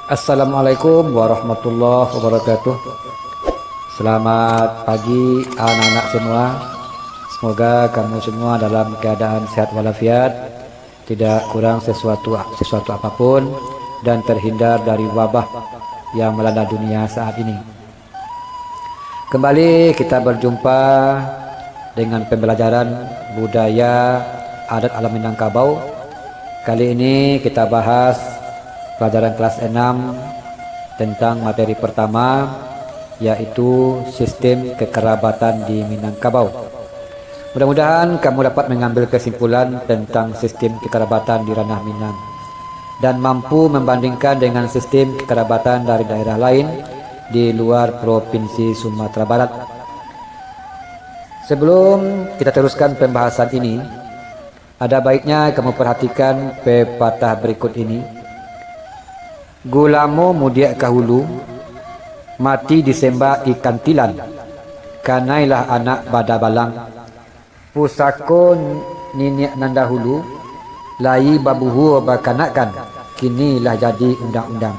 Assalamualaikum warahmatullahi wabarakatuh. Selamat pagi anak-anak semua. Semoga kamu semua dalam keadaan sehat walafiat, tidak kurang sesuatu apapun, dan terhindar dari wabah yang melanda dunia saat ini. Kembali kita berjumpa dengan pembelajaran budaya adat alam Minangkabau. Kali ini kita bahas pelajaran kelas 6 tentang materi pertama, yaitu sistem kekerabatan di Minangkabau. Mudah-mudahan kamu dapat mengambil kesimpulan tentang sistem kekerabatan di ranah Minang dan mampu membandingkan dengan sistem kekerabatan dari daerah lain di luar Provinsi Sumatera Barat. Sebelum kita teruskan pembahasan ini, ada baiknya kamu perhatikan pepatah berikut ini. Gulamo mudiak kahulu, mati disembah ikan tilan, kanailah anak bada balang, pusako niniak nandahulu, lai babuhu bakanakan, kinilah jadi undang-undang.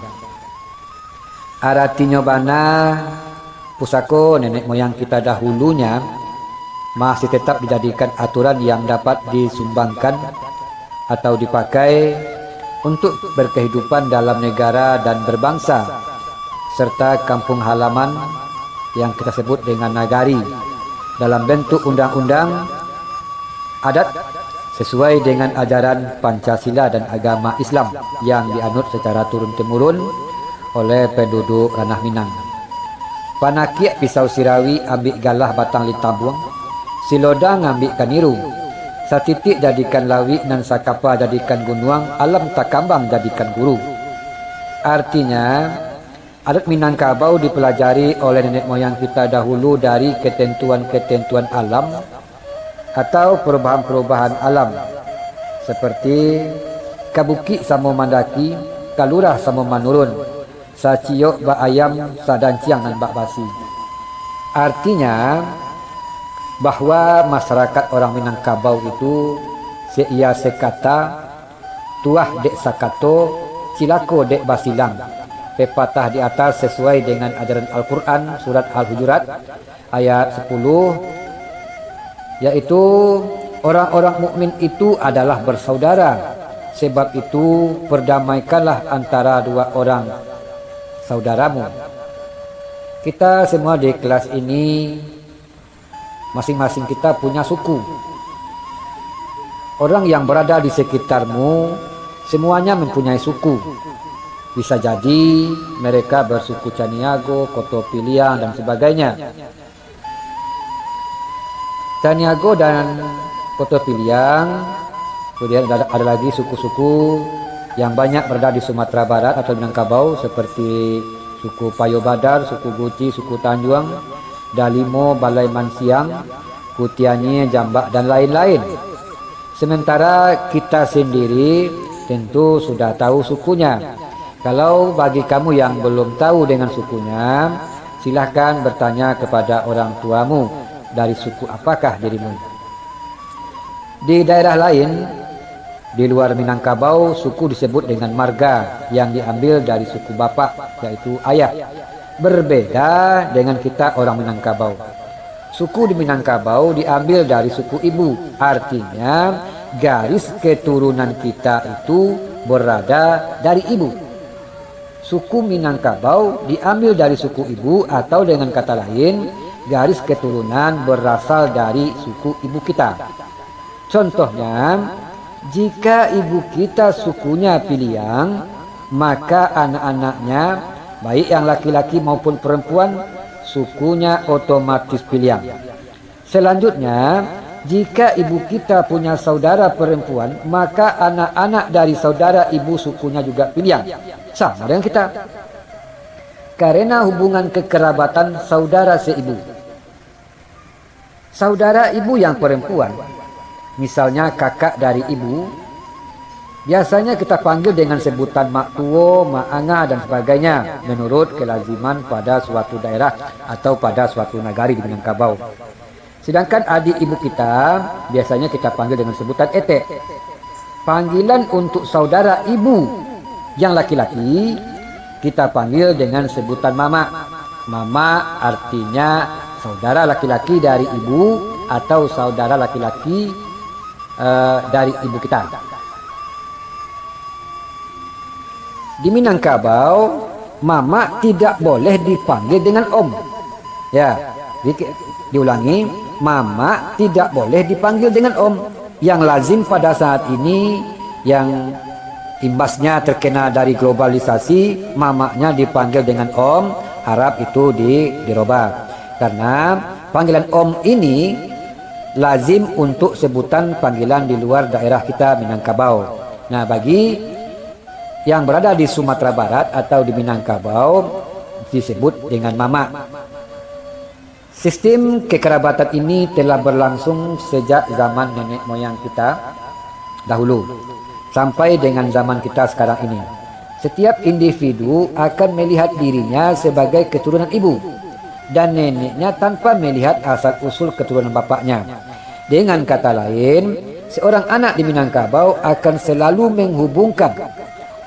Artinya bana, pusako nenek moyang kita dahulunya masih tetap dijadikan aturan yang dapat disumbangkan atau dipakai untuk berkehidupan dalam negara dan berbangsa, serta kampung halaman yang kita sebut dengan nagari dalam bentuk undang-undang adat sesuai dengan ajaran Pancasila dan agama Islam yang dianut secara turun-temurun oleh penduduk ranah Minang. Panakiak pisau sirawi ambil galah batang litabung, silodang ambil kaniru, satitik jadikan lawi nan sakapa jadikan gunuang, alam takambang jadikan guru. Artinya, adat Minangkabau dipelajari oleh nenek moyang kita dahulu dari ketentuan-ketentuan alam atau perubahan-perubahan alam, seperti kabuki samo mandaki, kalurah samo manurun, saciyok ba ayam, sadanciang nan bak basi. Artinya, bahwa masyarakat orang Minangkabau itu seia sekata, tuah dek sakato, cilako dek basilang. Pepatah di atas sesuai dengan ajaran Al-Quran surat Al-Hujurat ayat 10, yaitu orang-orang mukmin itu adalah bersaudara. Sebab itu perdamaikanlah antara dua orang saudaramu. Kita semua di kelas ini masing-masing kita punya suku. Orang yang berada di sekitarmu semuanya mempunyai suku. Bisa jadi mereka bersuku Caniago, Kotopiliang dan sebagainya. Caniago dan Kotopiliang, kemudian ada lagi suku-suku yang banyak berada di Sumatera Barat atau Minangkabau, seperti suku Payo Badar, suku Guci, suku Tanjuang, Dalimo, Balai Mansiang, Kutiani, Jambak dan lain-lain. Sementara kita sendiri tentu sudah tahu sukunya. Kalau bagi kamu yang belum tahu dengan sukunya, silahkan bertanya kepada orang tuamu, dari suku apakah dirimu. Di daerah lain di luar Minangkabau, suku disebut dengan marga yang diambil dari suku bapak, yaitu ayah. Berbeda dengan kita orang Minangkabau. Suku di Minangkabau diambil dari suku ibu. Artinya garis keturunan kita itu berada dari ibu. Suku Minangkabau diambil dari suku ibu, atau dengan kata lain, garis keturunan berasal dari suku ibu kita. Contohnya, jika ibu kita sukunya Piliang, maka anak-anaknya, baik yang laki-laki maupun perempuan, sukunya otomatis Piliang. Selanjutnya, jika ibu kita punya saudara perempuan, maka anak-anak dari saudara ibu sukunya juga Piliang. Sama dengan kita. Karena hubungan kekerabatan saudara seibu. Saudara ibu yang perempuan, misalnya kakak dari ibu, biasanya kita panggil dengan sebutan mak tuo, mak anga dan sebagainya, menurut kelaziman pada suatu daerah atau pada suatu nagari di Minangkabau. Sedangkan adik ibu kita biasanya kita panggil dengan sebutan ete. Panggilan untuk saudara ibu yang laki-laki kita panggil dengan sebutan mama. Mama artinya saudara laki-laki dari ibu atau saudara laki-laki dari ibu kita. Di Minangkabau, mama tidak boleh dipanggil dengan om. Ya, diulangi, mama tidak boleh dipanggil dengan om. Yang lazim pada saat ini, yang imbasnya terkena dari globalisasi, mamanya dipanggil dengan om, harap itu dirubah. Karena panggilan om ini lazim untuk sebutan panggilan di luar daerah kita Minangkabau. Nah, bagi yang berada di Sumatera Barat atau di Minangkabau disebut dengan mama. Sistem kekerabatan ini telah berlangsung sejak zaman nenek moyang kita dahulu sampai dengan zaman kita sekarang ini. Setiap individu akan melihat dirinya sebagai keturunan ibu dan neneknya tanpa melihat asal usul keturunan bapaknya. Dengan kata lain, seorang anak di Minangkabau akan selalu menghubungkan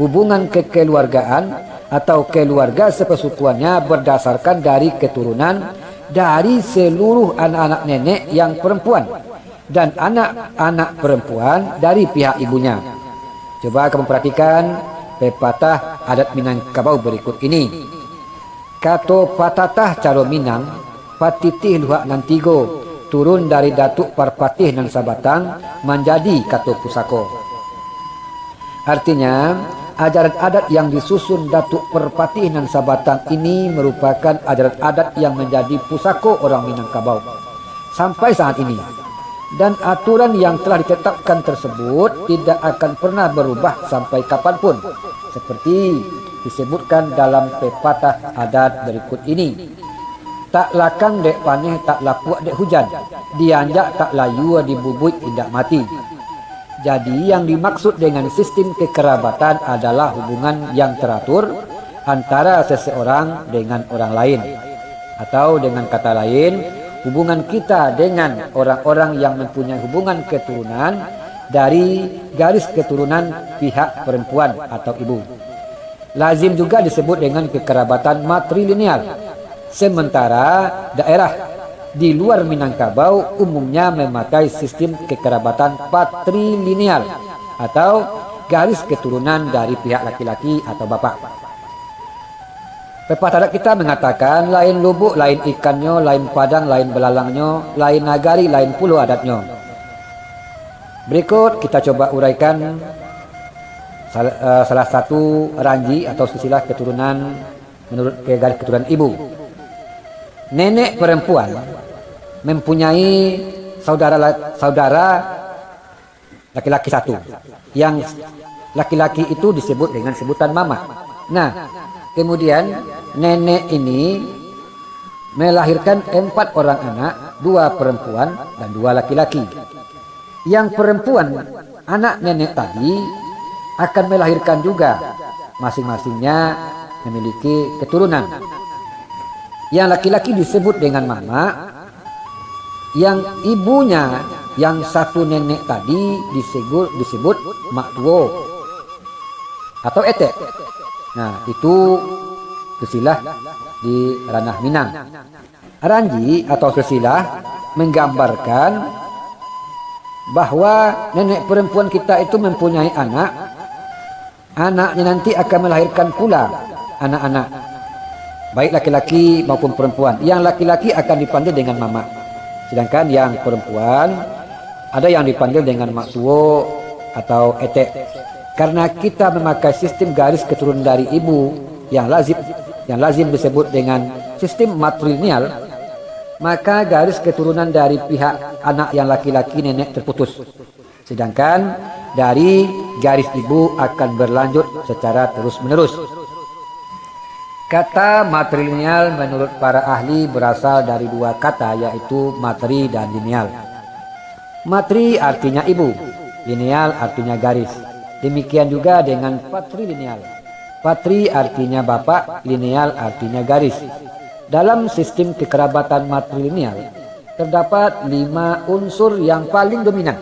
hubungan kekeluargaan atau keluarga sepersukuannya berdasarkan dari keturunan dari seluruh anak-anak nenek yang perempuan dan anak-anak perempuan dari pihak ibunya. Coba kamu perhatikan pepatah adat Minangkabau berikut ini. Kato patatah caro Minang, patitih luhak nantigo, turun dari Datuk Parpatih nan Sabatang menjadi Kato Pusako. Artinya, ajaran adat yang disusun Datuk Parpatih nan Sabatang ini merupakan ajaran adat yang menjadi pusako orang Minangkabau sampai saat ini. Dan aturan yang telah ditetapkan tersebut tidak akan pernah berubah sampai kapanpun, seperti disebutkan dalam pepatah adat berikut ini. Tak lakang dek paneh, tak lapuak dek hujan, dianjak tak layu dibubui indak mati. Jadi yang dimaksud dengan sistem kekerabatan adalah hubungan yang teratur antara seseorang dengan orang lain. Atau dengan kata lain, hubungan kita dengan orang-orang yang mempunyai hubungan keturunan dari garis keturunan pihak perempuan atau ibu. Lazim juga disebut dengan kekerabatan matrilineal. Sementara daerah di luar Minangkabau umumnya memakai sistem kekerabatan patrilineal atau garis keturunan dari pihak laki-laki atau bapak. Pepatah adat kita mengatakan lain lubuk, lain ikannya, lain padang, lain belalangnya, lain nagari, lain pulau adatnya. Berikut kita coba uraikan salah satu ranji atau silsilah keturunan menurut garis keturunan ibu. Nenek perempuan mempunyai saudara laki-laki satu. Yang laki-laki itu disebut dengan sebutan mama. Nah, kemudian nenek ini melahirkan 4 orang anak, 2 perempuan dan 2 laki-laki. Yang perempuan, anak nenek tadi, akan melahirkan juga, masing-masingnya memiliki keturunan. Yang laki-laki disebut dengan mama, yang ibunya, yang satu nenek tadi disebut mak tuo atau etek. Nah, itu silsilah di ranah Minang. Ranji atau silsilah menggambarkan bahwa nenek perempuan kita itu mempunyai anak. Anaknya nanti akan melahirkan pula anak-anak, baik laki-laki maupun perempuan. Yang laki-laki akan dipanggil dengan mama, sedangkan yang perempuan ada yang dipanggil dengan mak tuo atau etek. Karena kita memakai sistem garis keturunan dari ibu yang lazim disebut dengan sistem matrilineal, maka garis keturunan dari pihak anak yang laki-laki nenek terputus. Sedangkan dari garis ibu akan berlanjut secara terus-menerus. Kata matrilineal menurut para ahli berasal dari 2 kata, yaitu matri dan lineal. Matri artinya ibu, lineal artinya garis. Demikian juga dengan patrilineal. Patri artinya bapak, lineal artinya garis. Dalam sistem kekerabatan matrilineal terdapat 5 unsur yang paling dominan,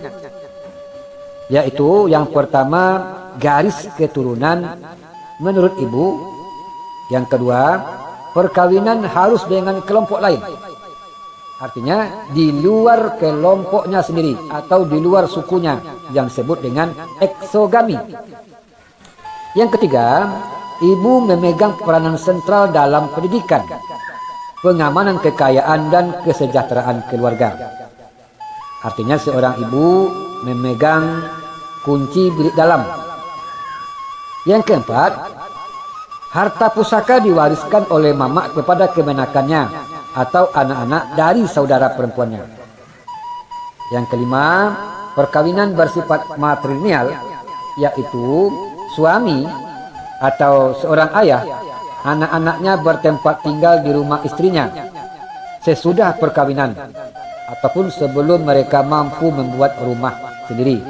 yaitu yang pertama garis keturunan menurut ibu, Yang kedua, perkawinan harus dengan kelompok lain. Artinya di luar kelompoknya sendiri atau di luar sukunya, yang disebut dengan eksogami. Yang ketiga, ibu memegang peranan sentral dalam pendidikan, pengamanan kekayaan dan kesejahteraan keluarga. Artinya seorang ibu memegang kunci bilik dalam. Yang keempat, harta pusaka diwariskan oleh mama kepada kemenakannya atau anak-anak dari saudara perempuannya. Yang kelima, perkawinan bersifat matrilineal, yaitu suami atau seorang ayah, anak-anaknya bertempat tinggal di rumah istrinya sesudah perkawinan ataupun sebelum mereka mampu membuat rumah sendiri.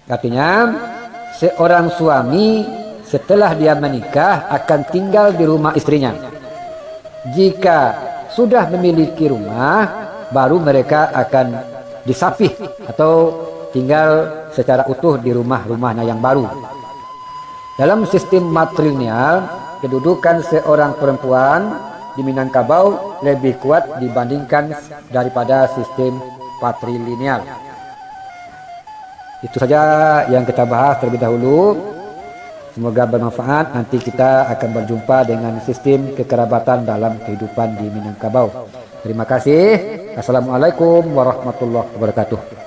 Artinya, seorang suami setelah dia menikah akan tinggal di rumah istrinya. Jika sudah memiliki rumah, baru mereka akan disapih atau tinggal secara utuh di rumah-rumahnya yang baru. Dalam sistem matrilineal, kedudukan seorang perempuan di Minangkabau lebih kuat dibandingkan daripada sistem patrilineal. Itu saja yang kita bahas terlebih dahulu. Semoga bermanfaat. Nanti kita akan berjumpa dengan sistem kekerabatan dalam kehidupan di Minangkabau. Terima kasih. Assalamualaikum warahmatullahi wabarakatuh.